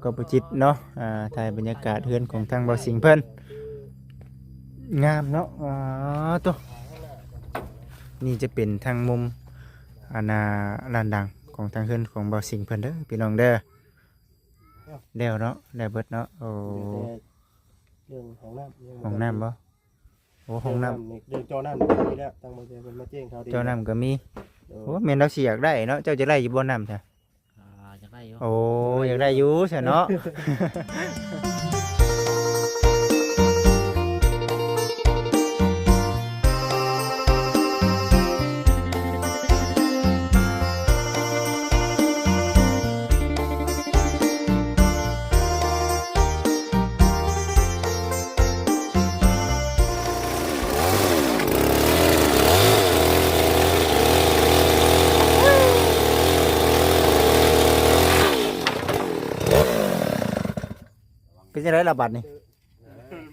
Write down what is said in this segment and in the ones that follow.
กับประจิตเนาะถ่ายบรรยากาศเฮือนของทางบ่าวสิงห์เพิ่นงามเนาะตัวนี่จะเป็นทางมุมลานดังของทางเฮือนของบ่าวสิงห์เพิ่นเด้อพี่น้องเด้อแล้วเนาะได้เบิดเนาะโอ้ เรื่องห้องน้ำบ่โอ้ห้องน้ำเรื่องจอน้ำนี่แหละตั้งมาเป็นมาแจ้งเขาดี ำเจ้าน้ำก็มีโอ้แม่นเราสิอยากได้เนาะเจ้าจะได้อยู่บ่น้ำจ้ะ อยากได้อยู่ โอ้อยากได้อยู่ใช่เนาะ เป็นจังได๋ล่ะบัดนี้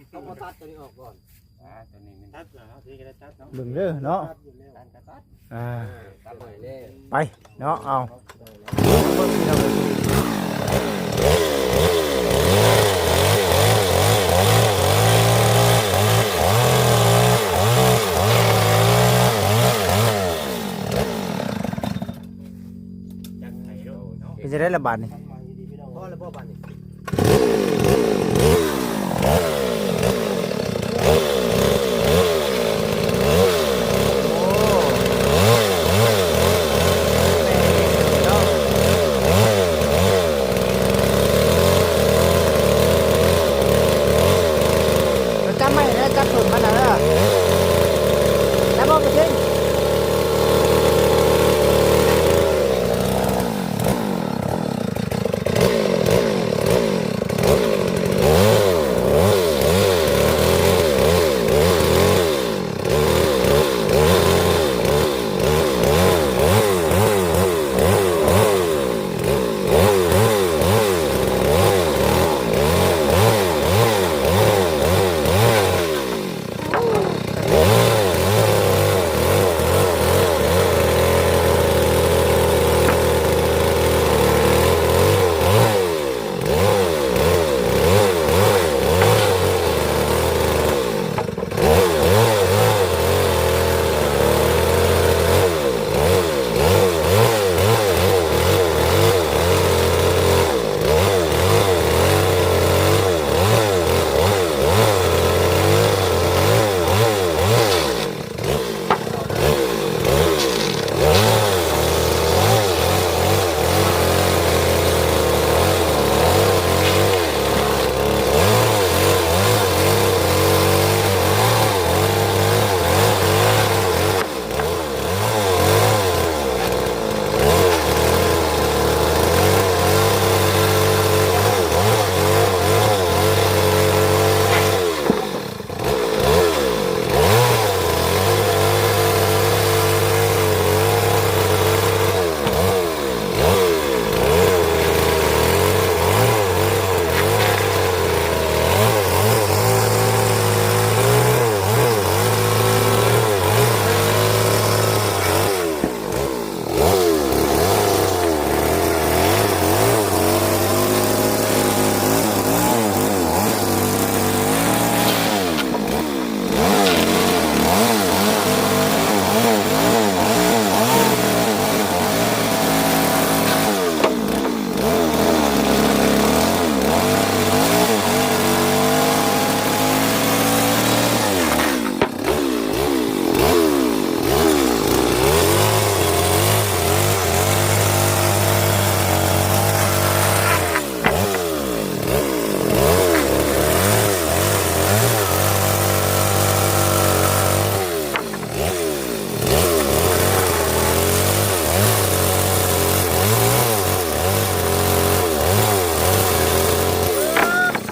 เขาก็ตัดตัวนี้ออกก่อนตัวนี้มันตัดแล้วทีก็ได้ตัดเนาะ เบิ่งเด้อเนาะ ตัด ไป หน่อยเด้ ไปเนาะเอาเป็นจังได๋ล่ะบัดนี้ พ่อแล้วพ่อบ้านนี่ จำไม่ได้จับสุดมันน่ะเด้อจับบ่จริง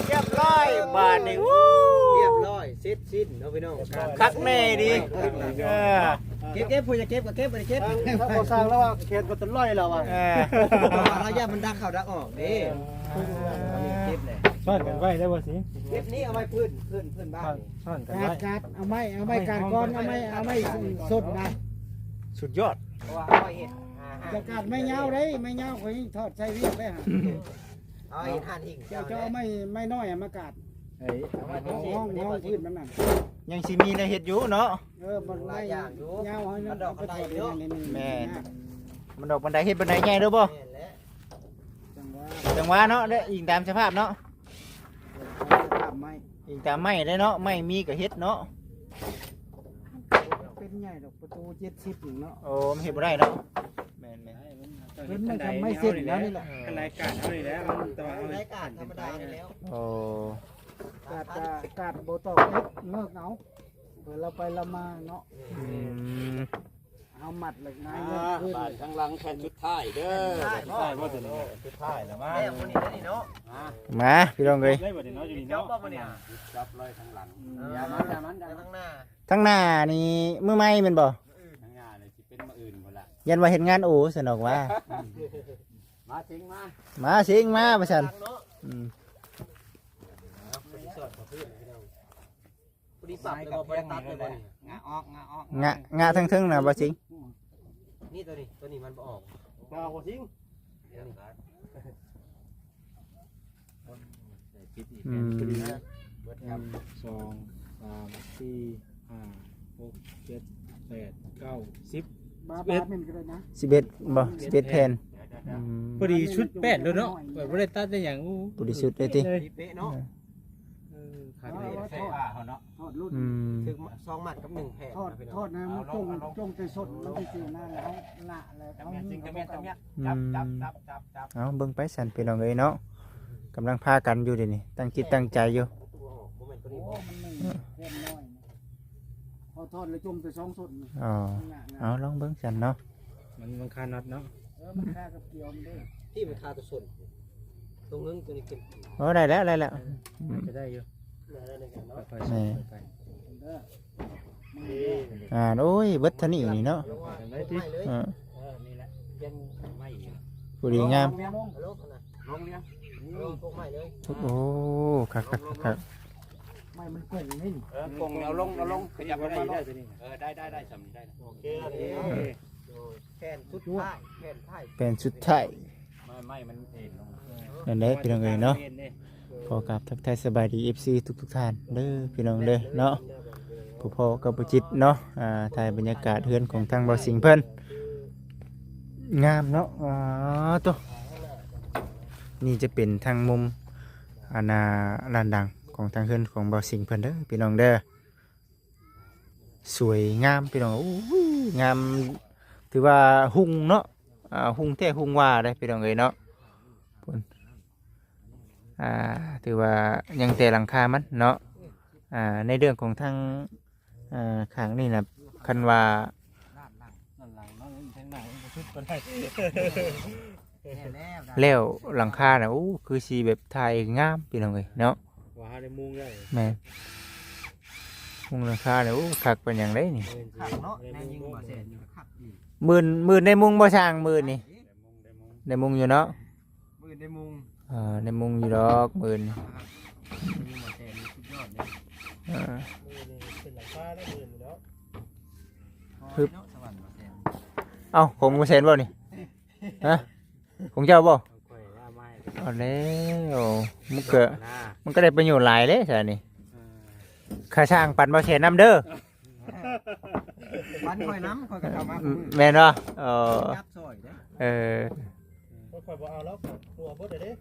เรียบร้อยบาดนี้วู้ เรียบร้อยเสร็จสิ้นเนาะพี่น้อง คักแน่ดีเก็บผู้จะเก็บก็เก็บบ่ได้เก็บ ถ้าเขาสร้างแล้วว่าเขตก็ต้นร้อยเราอ่ะ เราอย่ามันดังเข้าดังออกเด้เก็บเลย ซ่อนกันไว้ได้บ่สิ เก็บนี้เอาไว้พื้นบ้าน ซ่อนกัน กา ไว้ ดกาดเอาไม้การก้อนเอาไม้สดนะ สุดยอด เพราะว่าเอาไว้เฮ็ด จะกาดไม่เงาได้ไม่เงาเขายังทอดใส่เรียบได้ฮะ เอาไอ้ท่านหิ่ง เจ้าเจ้าไม่น้อยมากาด เอ้ย ห้องพื้นมันนั่น ยังสิมีในเฮ็ดอยู่เนาะ มันไม่ยาวให้นั่นไปถอดนี่ แม่มันดอกบันไดเฮ็ดบันไดใหญ่เด้อบ่ แม่นแล้ว จังว่า จังหวะเนาะเด้ออิงตามสภาพเนาะ ภาพไม่ อิงตามไม้ได้เนาะไม้มีก็เฮ็ดเนาะ เป็นใหญ่ดอกประตู70เนาะ โอ้มันเฮ็ดบ่ได้เนาะแม่น เพิ่นไม่ทำไม่เสร็จแล้วนี่แหละ กันรายการเท่านี้แล้วมันแต่ว่าเอา รายการธรรมดาอยู่แล้ว ๆโอ้ กาดโบตอกเลิกเอาเผื่อเราไปเรามาเนาะ อืม เอาหมัดเลยนายเงินขึ้น บ้านข้างหลังแผ่นชุดท้ายเด้อ ใช่บ่ตัวนี้สุดท้ายแล้วมา แม่คนนี้ได้นี่เนาะ มาพี่น้องเอ้ย ได้บ่ได้เนาะอยู่นี่ เจ้า เนาะ บ่เนี่ย จับเลยข้างหลัง อย่ามันอย่ามันข้างหน้า ทั้งหน้านี่มือไม้แม่นบ่ ข้างหน้าเลยสิเป็นมาอื่นหมดละ ยันว่าเฮ็ดงานโอ้สนอกว่า มาทิ้งมา มาสิงมาประชัน เนาะ อืม พอดีสับเลยบ่ได้ตัดเลยบ่นี่ งาออกงาออก งะทั้งทึงน่ะบ่สิง นี่ตัวนี้มันบ่ออก มาบ่จริง อืม 2 3 4 5 6 7 8 9 10 บาเมนก็ได้นะ 11บ่11แผ่นอืม พอดีชุด8แล้วเนาะบ่ได้ตัดได้หยังอู้ บริสุทธิ์เลยติ ดีเป๊ะเนาะ ขาดเลย ใส่ผ้าเขาเนาะ ทอดรุ่น อืม ถึง2หมัดกับ1แผ่น ทอดนะมันจงใจสดมันไปซื้อหน้าแล้วละแล้ว จับ เขา เมียน มี จริงจับเมียนจับเมียน อื จับ ม จับ เอาเบิ่งไปสั่นพี่น้องเอ้ยเนาะกำลังพากันอยู่เดี๋ยวนี้ตั้งจิตตั้งใจอยู่ บ่แม่นตัว โอ้ นี้บ่ มันไม่แค่น้อยพอทอดแล้วจมไป2สด อ๋อเอาลองเบิ่งสั่นเนาะ มันคานัดเนาะ มันค่ากับเกี่ยวมันได้ ที่มันคาตัวส่วนตรงนึงตัวนี้ขึ้น โอ้ได้แล้วอืม จะได้อยู่ ได้ในกันเนาะ ไป แม่ ไป เด้อ โอ้ยเบิดเท่านี้นี่เนาะ ลงว่าไม่เลย อ่า นี่แหละยังไม่อยู่ ผู้ดีงาม ลงลงนะ ลงเลี้ยง ลงพวกใหม่เลย โอ้คัก ไม่มันกลงนี่ กงเอาลงขยับไปได้ได้สำนีได้ โอเค แผ่นสุดท้ายแผ่นท้าย เป็นสุดท้าย ไม่มันเอ็นลง นั่นแหละพี่น้องเอ้ยเนาะขอกราบทักทายสบายดี FC ทุกท่านเด้อพี่น้องเด้อเนาะผู้พ่อกับผู้จิตเนาะถ่ายบรรยากาศเฮือนของทางบ่สิงห์เพิ่นงามเนาะตัวนี่จะเป็นทางมุมลานดังของทางเฮือนของบ่สิงห์เพิ่นเด้อพี่น้องเด้อสวยงามพี่น้องโอ้ยงามถือว่าหุ่งเนาะหุ่งแท้หุ่งว่าได้พี่น้องเอ้ยเนาะพุ่นถือว่ายังแต่หลังคามันเนาะในเรื่องของทางข้างนี่นะคันว่า นั่นหลังเนาะทางหน้าชุดก็ได้ แล้วหลังคาน่ะโอ้คือสีแบบไทยงามพี่น้องเอ้ยเนาะ ว่าหาได้มุงได้ แม่นมุงหลังคาเนี่ยโอ้คักเป็นอย่างไรนี่ ขักเนาะแม่ยิงบ่เสร็จขักอีก หมื่นในมุงบ่ช่างหมื่นนี่ในมุงอยู่เนาะ มือได้มุง ในมุงอยู่ดอกหมื่น ยิงบ่เสร็จสุดยอดเลย เป็นหลังคาได้เงินแล้ว ฮึบสวรรค์บ่เสร็จ เอ้าของบ่เซนบ่นี่ฮะของเจ้าบ่ ค่อยว่าไม้ เอาแล้วมันก็ได้ประโยชน์หลายเลยใช่นี่ข้าช่างปั่นบ่เซนน้ำเด้อ วันค่อยน้ำค่อยก็เข้ามา แม่นบ่ยับซอยเด้ เออ ค่อยบ่เอาแล้วตัวบ่ได้เด้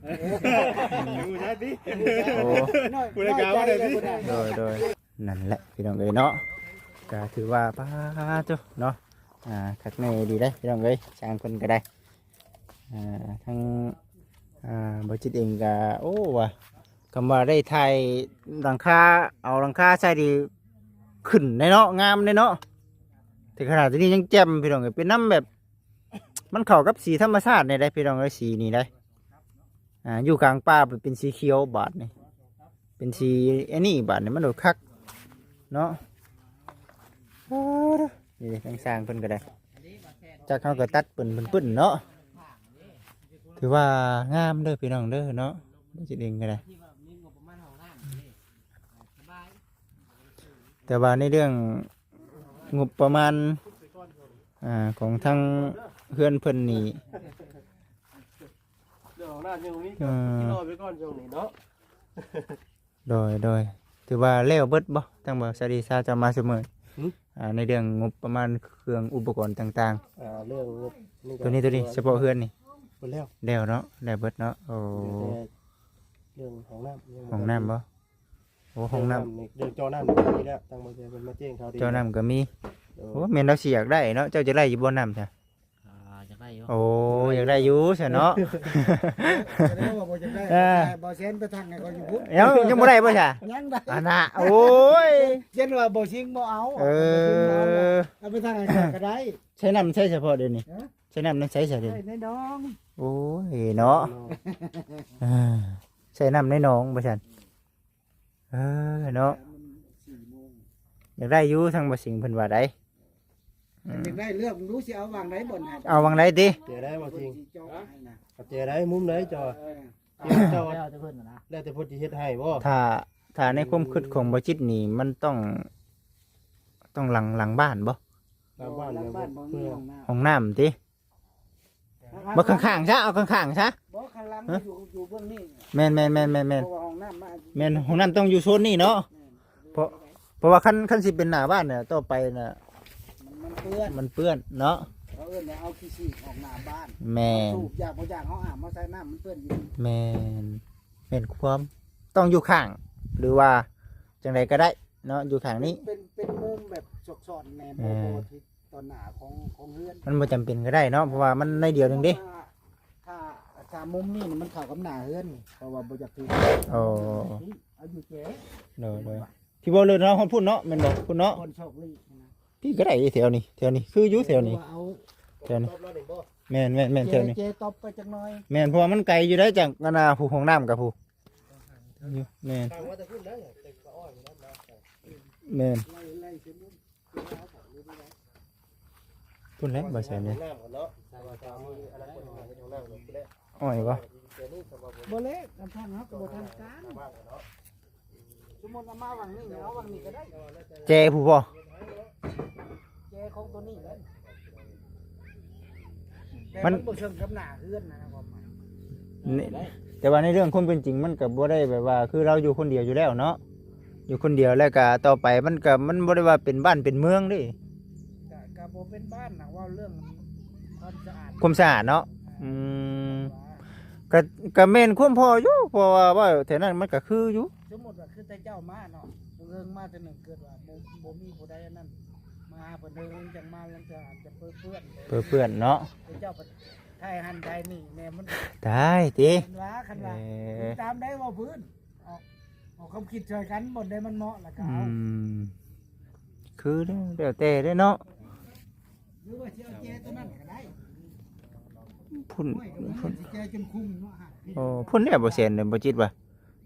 ดูได้ดิ โอ้ ผู้ใดกล่าวว่าได้ดิ โดยนั่นแหละพี่น้องเอ้ยเนาะก็ถือว่าป้าเจ้าเนาะคักแน่ดีได้พี่น้องเอ้ยช่างคนก็ได้ทั้งบริจิตเองก็โอ้ว่ะคำว่าได้ไทยหลังคาเอาหลังคาใส่ดีขึ้นในเนาะงามในเนาะถึงขนาดนี้ยังแจ่มพี่น้องเอ้ยเป็นน้ำแบบ มันเข้ากับสีธรรมชาติในได้พี่น้องเอ้ยสีนี้ได้อยู่กลางป่าเป็นสีเขียวบาดนี่เป็นสีอันนี้บาดนี่มันโดดคักเนาะนี่ทางสร้างเพิ่นก็ได้จากเขาก็ตัดปืนเนาะถือว่างามเด้อพี่น้องเด้อเนาะจิตเองก็ได้แต่ว่าในเรื่องงบประมาณของทางเพื่อนเพิ่นนี่ ของน้ายังมีก็กินรอไปก่อนช่วงนี้เนาะ โดยถือว่าแล้วเบิดบ่ทั้งบ่สวัสดีชาวจะมาเสมอในเรื่องงบประมาณเครื่องอุปกรณ์ต่าง เรื่อง ๆตัวนี้เฉพาะเฮือนนี่ หมดแล้ว แล้วเนาะแล้วเบิดเนาะโอ้ เรื่องของน้ำ ห้องน้ำบ่โอ้ห้องน้ำ เรื่องจอน้ำมีแล้วตั้งมาเป็นมาแจ้งเขาดี เจ้าน้ำก็มีโอ้แม่นเราสิอยากได้เนาะเจ้าจะได้อยู่บ่น้ำจ้ะ จะได้อยู่ โอ้อยากได้อยู่ใช่เนาะ แสดงว่าบ่จะได้ เออ บ่เซ็นไปทางไหนก็อยู่พุ่น ยังบ่ได้บ่จ้ะ ยังได้ อันน่ะโอ้ย เช่นว่าบ่ซิงบ่เอา เออ เอาไปทางไหนก็ได้ ใช้น้ำใช้เฉพาะเดี๋ยวนี้ ฮะ ใช้น้ำนั้นใช้เฉพาะเดี๋ยว ได้ นี้ ในน้อง โอ้ยเนาะเออใช้น้ำในหนองบ่ซั่นเนาะ 4 โมง อยากได้อยู่ทางบ่สิงเพิ่นว่าได้ อยากได้เลือกรู้สิเอาวางไหนบ่นให้ เอาวังไดติ เจอได้บ่จริง สิเจาะให้นะ เจอได้มุมไหนจอ เออ เจ้า แล้วจะเพิ่นน่ะนะ แล้วแต่พุทธิเฮ็ดให้บ่ ถ้าในความคิดของบ่จิตนี่มันต้องหลังบ้านบ่ ตามบ้าน หลั เนี่ย งบ้านบ่มี เพื่อ ห้องน้ำ ห้องน้ำติบ่ข้างๆซะเอาข้างๆซะ บ่ข้างหลังอยู่เบื้องนี้ แม่น เพราะว่าห้องน้ำมา แม่นห้องน้ำต้องอยู่โซนนี้เนาะ เพราะว่าคันสิเป็นหน้าบ้านเนี่ยต่อไปน่ะ มันเปื้อน มันเปื้อนเนาะ เขาเอิ้นว่าเอาขี้ฉีกออกหน้าบ้าน แม่น สูบอยากบ่อยากเฮาอาบมาใส่น้ำมันเปื้อนอยู่ แม่นแม่นความต้องอยู่ข้าง หรือว่าจังไดก็ได้เนาะอยู่ข้างนี้ เป็นมุมแบบสอดๆแนม เออ โบทิศตอนหน้าของเฮือน มันบ่จำเป็นก็ได้เนาะเพราะว่ามันในเดียวหนึงเด้ ถ้ามุมนี้นี่มันเข้ากับหน้าเฮือนนี่เพราะว่าบ่อยากถือ โอ้ เอาอยู่แก่ โดยที่บ่เลยเนาะคนพูดเนาะแม่นบ่พูดเนาะ คนโชคดีนะ พี่ก็ได้แถวนี้คืออยู่แถวนี้ เอา แถวนี้ รอบแล้วนี่บ่ แม่นแถวนี้ เจตบไปจักหน่อย แม่นเพราะว่ามันไกลอยู่ได้จากกันน่ะผู้ห้องน้ำกับผู้อยู่แม่น ทางว่าจะขึ้นได้เต็มกระอ้อยนั่นนะ แม่น ไล่เส้นนู้น พูดแล้วบ่ใช่เนี่ย น้ำก่อนเนาะทางว่าทางมืออนาคตของน้ำก่อนแล้ว อ้อยบ่ เดี๋ยวนี้สำหรับผม บ่เล็กกันทางเฮาก็บ่ทันการ มากเนาะ สมมุติเอามาวังนี้เอาวังนี้ก็ได้ แจผู้บ่ แกของตัวนี้เลยแต่มันบ่เชิงกับหน้าเฮือนนะความหมาย นี่แต่ว่าในเรื่องความเป็นจริงมันก็บ่ได้แบบว่า คือเราอยู่คนเดียวอยู่แล้วเนาะอยู่คนเดียวแล้วก็ต่อไปมันบ่ได้ว่าเป็นบ้านเป็นเมืองเดิ ก็บ่เป็นบ้านนะว่าเรื่องความสะอาด ความสะอาดเนาะอืมก็แม่นความพออยู่เพราะว่าแถวนั้นมันก็คืออยู่ สมมุติว่าคือแต่เจ้ามาเนาะเรื่องมาแต่หนึ่งเกิดว่าบ่มีผู้ใดอันนั้นมาเพิ่นเดินจังมาแล้วจะอาจจะเปื้อน เปื้อนเนาะ แต่เจ้าไปไทยหันไทยนี่แม่มัน ได้ติ คันว่าคัน เอ ว่า อ ตามได้ว่าพื้นออกความคิดช่วยกันบ่ได้มันเหมาะแล้วก็ อื เอา มคือเด้อแต่เด้อเนาะ หรือว่าสิเอาแจตัวนั้นก็ได้ พุ่น ห้อยกับมันสิแจจนคุ้มเนาะฮะ โอ้พุ่นเนี่ยบ่แซนเลยบ่จิตว่า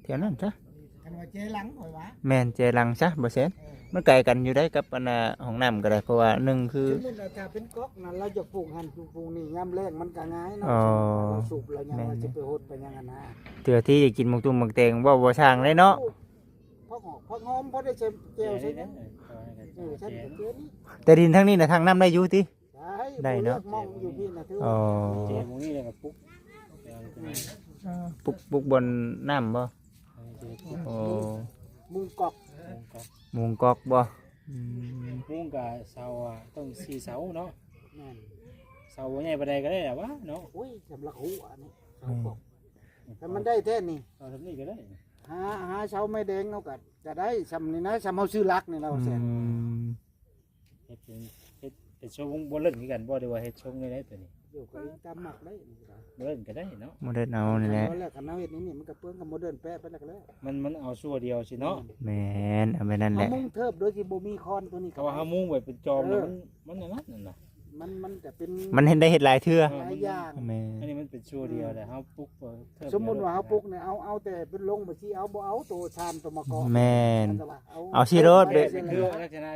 แถวนั้นซะ คันว่าแจหลังข่อยว่า แม่นใจลังซะบ่แซนมันไกลกันอยู่ได้กับอันน่ะห้องน้ำก็ได้เพราะว่าหนึ่งคือ สมมุติว่าถ้าเป็นก๊อกนั้นเราจะปลูกหันปลูกนี่ยามแรงมันก็ง่ายเนาะ อ๋อ เราสูบแล้วยังว่าสิไปโหดไปยังอันนะ เตือที่จะกินหมกตุ้มหมกแตงบ่ช่างเลยเนาะ พอหอมพอหอมพอได้เจเจียวใช่ไหมฉันเห็นเจนี่ แต่ดินทั้งนี้น่ะทางน้ำได้อยู่ติ ได้เนาะ มองอยู่พี่นะถือ อ๋อ เจ๊มึงนี่เลยกับปุ๊ก ปุกบนน้ำบ่โอ้ มุงกอก มุงกอกบ่อืม มุ้งกับเสาอ่ะต้องสี่เสาเนาะ นั่น เสาใหญ่ปานใดก็ได้แหละวะเนาะ อุ้ยสำลักหูอันนี้เสากอกแต่มันได้แท้นี่ เสาทำนี่ก็ได้ หาเสาไม่แดงเอากัจะได้สำนี่นะสำเอาซื้อรักนี่เราแสน เฮ็ดเป็นชงบ่เล่นกันบ่ได้ว่าเฮ็ดชงได้ตัวนี้ อยู่กับตามหมักได้ บ่เล่นก็ได้เนาะ บ่ได้เอานี่แหละ แล้วกันเอาเฮ็ดนี่มันก็เปื้อนกับโมเดิร์นแปะไปแล้วก็แล้ว มันเอาชั่วเดียวสิเนาะ แม่นเอาไปนั่นแห เอา ละ มุงเทิบโดยที่บ่มีคอนตัวนี้ ถ้าว่าเฮามุ้งไว้เป็นจอมแล้วมันนั่นน่ะ มันจะเป็น มันเห็นได้เฮ็ดหลายเทื่อ หลายอย่าง แม่ อันนี้มันเป็นชั่วเดียวแต่เฮาปลุก สมมุติว่าเฮาปลูกเนี่ยเอาแต่เป็นลงบ่สิเอาบ่เอาตัวชานตัวมะกอก แม่น เอา เอาสิรถเด้ เป็นคือลักษณะ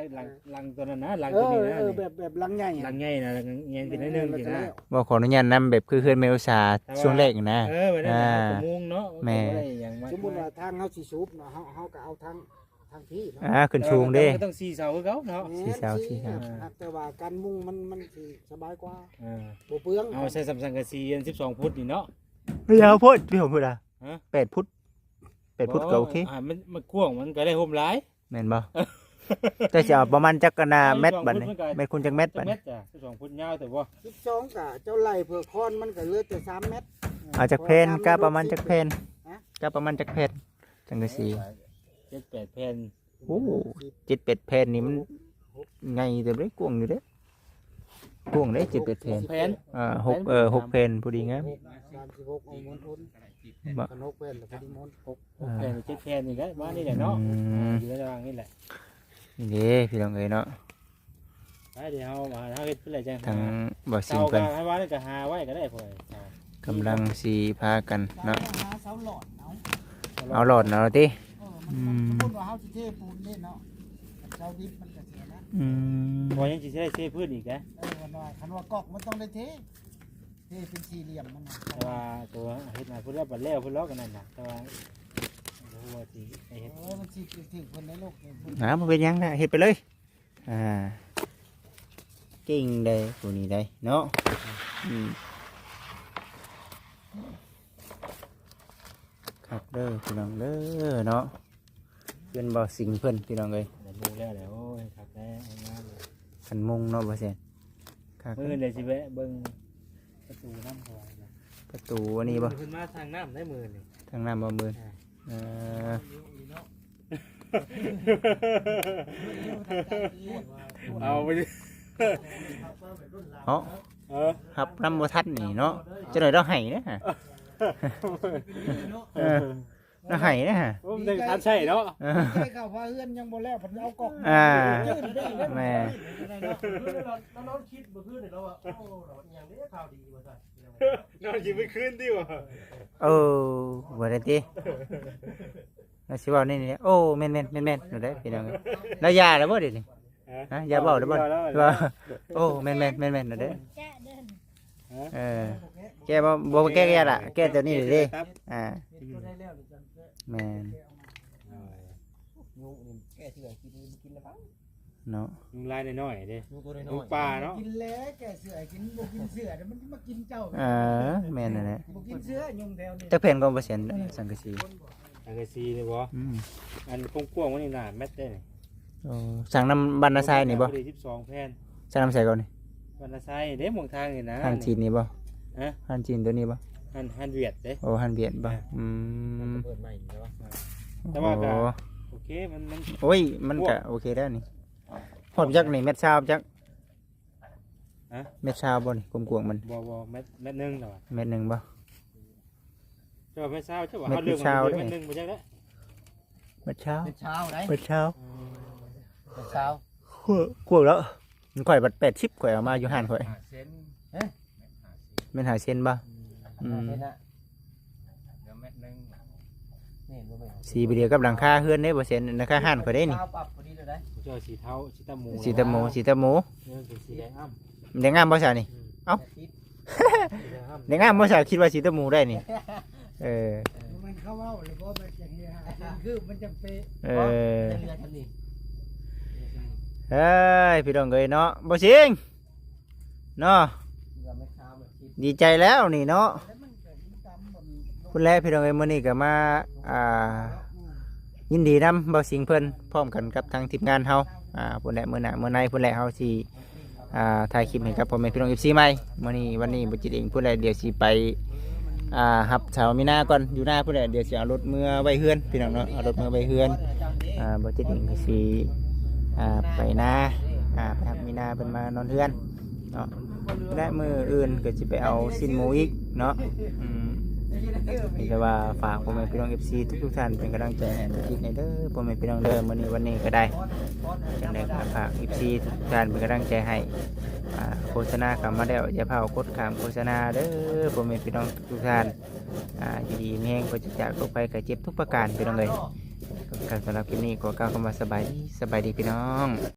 ลังตัวนั้นนะลัง เอ ตัว อ นี้นะ แบบลังใหญ่ ลังใหญ่นะลังใหญ่เป็นนึงสินะ บ่ขออนุญาตนำแบบคือเฮือนแมวสาช่วงแรกนะ ไปนั่นน่ะมุ้งเนาะอย่าง สมมุติว่าทางเฮาสิสูบเนาะเฮาก็เอาทางพี่เนาะ ขึ้นสูงเด้ ก็ต้อง4เสาคือเขาเนาะ สี่เสาสี่เสา แต่ว่าการมุ่งมันสิสบายกว่า อ่า บ่เปลือง เอาใส่สำสังกะสีอัน12ฟุตนี่เนาะ ไม่ยาวโพุทพี่ผมพูดอ่ะ ฮะ 8 ฟุต8 ฟุตก็โอเค มันกว้างมันก็ได้ห่มหลาย แม่นบ่แต่จะเอาประมาณจักกันนาเม็ดบัดนี้เม็ดคุณจักเม็ด จั บั ก ด เม็ นี้ ดจ้ะ2 ฟุตยาวแต่ว่า 12กะเจ้าไล่เผื่อคอนมันก็เหลือแต่3 เมตร เอาจากเพนก็ประมาณจักเพนก็ประมาณจักเพนจังกะสี 7-8 แผ่น โอ้7-8เพนนี่มันไงแต่บ่ได้กวางอยู่เด้กวางได้7-8เพน แผ่น 6เพนพอดีงาม 36เอามนทุน บ่ กัน6เป็นแล้วก็ดิมน 6 แผ่น7 แผ่นนี่แหละบ้านนี่แหละเนาะ อืม อยู่ในระหว่างนี่แหละ นี่เด้พี่น้องเอ้ยเนาะ ไปเดี๋ยวเฮาเฮ็ดเพิ่นเลยจัง ทางบ่สิ เสาง ก็ เพิ่น ให้ว่านี่ก็หาไว้ก็ได้พ่อยเสาก ำลังสิพากันเนาะ หาเสาหลอดเอา เอาหลอดเอาติ มันสมมุติว่าเฮาสิเทปูนนี่เนาะเสาดิบมันก็เสียนะ อืม บ่ยังสิได้เทพื้นอีกนะ วันว่าคันว่ากอกมันต้องได้เทเป็นสี่เหลี่ยมมันน่ะ แต่ว่าตัวเฮ็ดมาพุ่นแล้วบัดแล้วพุ่นแล้วกันนั่นน่ะแต่ว่าบ่รู้ว่าสิให้เฮ็ด มันสิถึงคนในโลกเนี่ยพุ่น บ่เป็นหยังนะเฮ็ดไปเลยเก่งได้ผู้นี้ได้เนาะครับเด้อพี่น้องเด้อเนาะเพิ่นบ่สิงเพิ่นพี่น้องเอ้ย ได้มุงแล้วโอ้ยครับแล้วงามเลย คันมุงเนาะบ่แซ่นครับ มื้อเดี๋ยวสิแวะเบิ่งประตูน้ำพอนะ ประตูอันนี้บ่ เพิ่นมาทางน้ำได้มื้อนี่ ทางน้ำบ่มืออ เอาไปดิ เนาะ เออ ครับน้ำบ่ทันนี่เนาะจะหน่อยเราให้นะฮะเราให้นะฮะ ผมได้ทันใช่เนาะ ใช่ข่าวว่าเฮือนยังบ่แล้วผมเอากอก แม่ น้องคิดบ่คือเราว่าโอ้เราอย่างนี้ข่าวดีว่าซั่น นอนอยู่ไม่คืนดิวะ บ่ได้ติแล้วสิเว้านี่นี่โอ้แม่นๆแม่นๆอยู่ได้พี่น้องแล้วยาแล้วบ่เดี๋ยวนี้ฮะยาเว้าแล้วบ่ว่าโอ้แม่นๆแม่นๆเด้อแกบ่แก้แกล่ะแก้ตัวนี้เด้แม่น แกเถื่อกินแล้วเปล่า เนาะ ยุงลายน้อยๆเด้ ดูตัวน้ ยุ อง ย ปลาเนาะ กินแล้วแกเสือกินบ่กินเสือเดี๋ยวมันมากินเจ้า แม่นนั่นแหละ บ่กินเสือยุงแถวนี้ จักเพิ่นก็บ่เสียนสังกะสี อันกซีเลยบ่ อันกว้างๆมันนี่น่ะแมตได้นี่ สั่งน้ำบรรณาทรายนี่บ่ พอดี12แผ่น สั่งน้ำใส่ก่อนนี่ บรรณาทรายเด้หมองทางนี่นะ หันจีนนี่บ่ ฮะ หันจีนตัวนี้บ่ หันเวียดเด้ โอ้หันเวียดบ่ เปิดใหม่ใช่ปะ แต่ว่าก็ โอ้ โอเคมัน โอ้ยมันก็โอเคแล้วนี่พอดจักนี่เม็ดชาวจักเม็ดชาวบ่นี่กลมๆมัน บ่แมตนึงแล้วอะ เม็ดหนึงบ่ เจ้าไม่เศร้าเจ้าว่า เม็ด เฮาเรื่อง เช้า มัน เด้ แมตนึงบ่จักแล้ว เม็ดชาว เป็นเช้าได้ เม็ดชาว เป็นเช้า กวแล้วมันข่อยบัด80ข่อยเอามาอยู่ห้านข่อย เซน แม่นหาเส้นบ่ เซนอะเดี๋ยวเม็ดนึงนี่บ่เป็น สีไปเดียวกับหลังคาเฮือนได้บ่เส้นหลังคาห้านข่อยได้นี่ เช้าปรับพอดีเลยได้ เจ้าสีเทาสีตะหมู สีตะหมูสีตะหมู เนี่ยเป็นสีแดงอ้ำ มันได้งามบ่ซะนี่ สีแดงอ้ำ ได้งามบ่ซะคิดว่าสีตะหมูได้นี่เออ มันเข้าเว้าหรือบ่มันจะเฮียคือมันจะเป เออ เรือทันนี่ เฮ้ยพี่น้องเอ้ยเนาะบ่สิงเนาะ เรือไม่เช้าแบบคิด ดีใจแล้วนี่เนาะ แล้วมันเกิดตามบน คุณแลพี่น้องเอ้ยมื้อนี้ก็มายินดีนำเบาสิงเพิ่นพร้อมกันกับทางทีมงานเฮาพุ่นแหละมื้อหน้ามื้อในพุ่นแหละเฮาสิถ่ายคลิปให้กับพ่อแม่พี่น้อง FC ใหม่มื้อนี้วันนี้บ่จิตเองพุ่นแหละเดี๋ยวสิไปรับชาวมีนาก่อนอยู่หน้าพุ่นแหละเดี๋ยวสิเอารถเมื่อไว้เฮือนพี่น้องเนาะเอารถเมื่อไว้เฮือนบ่จิตเองก็สิไปนาไปรับมีนาเพิ่นมานอนเฮือนเนาะและมื้ออื่นก็สิไปเอาสิ้นหมูอีกเนาะนี่ก็ว่าฝากพ่อแม่พี่น้อง FC ทุกท่านเป็นกำลังใจให้ทุกทีในเด้อพ่อแม่พี่น้องเด้อมื้อนี้วันนี้ก็ได้จังได๋ก็ฝาก FC ทุกท่านเป็นกำลังใจให้โฆษณาเข้ามาแล้วอย่าเผากดข้ามโฆษณาเด้อพ่อแม่พี่น้องทุกท่านอยู่ดีมีแฮงก็จะจากโรคภัยไข้เจ็บทุกประการพี่น้องเอ้ยก็สำหรับคลิปนี้ก็กล่าวคำว่าสบายดีพี่น้อง